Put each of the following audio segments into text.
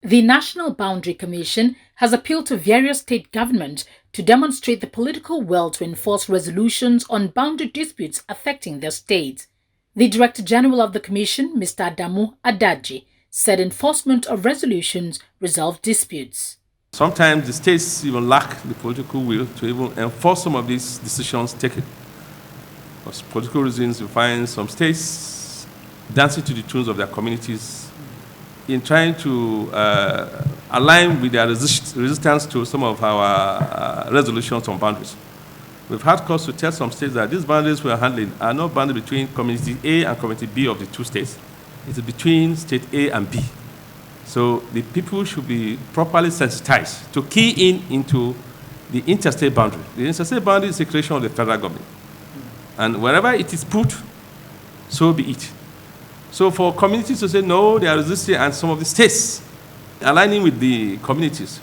The National Boundary Commission has appealed to various state governments to demonstrate the political will to enforce resolutions on boundary disputes affecting their state. The Director General of the Commission, Mr. Adamu Adaji, said enforcement of resolutions resolve disputes. Sometimes the states even lack the political will to even enforce some of these decisions taken. For political reasons, you find some states dancing to the tunes of their communities in trying to align with their resistance to some of our resolutions on boundaries. We've had cause to tell some states that these boundaries we are handling are not boundaries between community A and community B of the two states. It is between state A and B. So the people should be properly sensitized to key into the interstate boundary. The interstate boundary is a creation of the federal government. And wherever it is put, so be it. So for communities to say, no, they are resisting, and some of the states aligning with the communities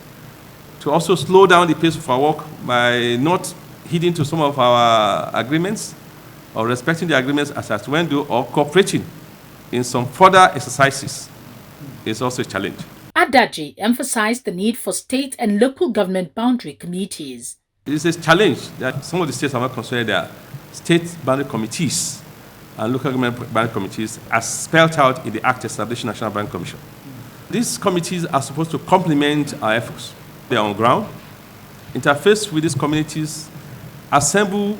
to also slow down the pace of our work by not heeding to some of our agreements or respecting the agreements as at when due or cooperating in some further exercises is also a challenge. Adaji emphasized the need for state and local government boundary committees. It is a challenge that some of the states have not considered their state boundary committees and local government boundary committees as spelled out in the Act establishing National Boundary Commission. These committees are supposed to complement our efforts. They are on ground, interface with these communities, assemble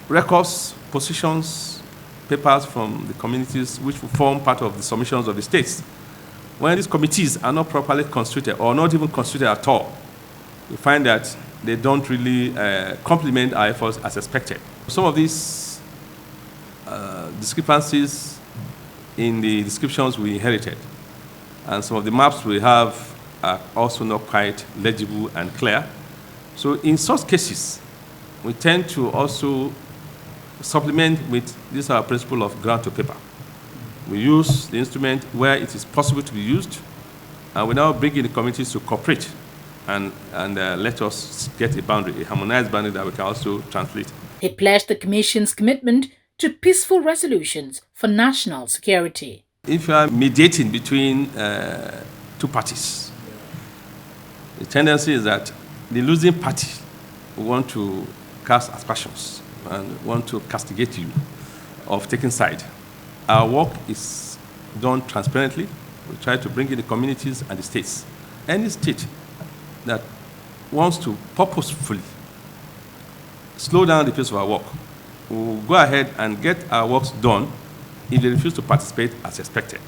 records, positions, papers from the communities which will form part of the submissions of the states. When these committees are not properly constituted or not even constituted at all, we find that they don't really complement our efforts as expected. Some of these discrepancies in the descriptions we inherited and some of the maps we have are also not quite legible and clear. So in such cases, we tend to also supplement with this our principle of ground to paper. We use the instrument where it is possible to be used, and we now bring in the communities to cooperate and let us get a boundary, a harmonized boundary that we can also translate. He pledged the Commission's commitment to peaceful resolutions for national security. If you are mediating between two parties, the tendency is that the losing party will want to cast aspersions and want to castigate you of taking side. Our work is done transparently. We try to bring in the communities and the states. Any state that wants to purposefully slow down the pace of our work, we will go ahead and get our works done if they refuse to participate as expected.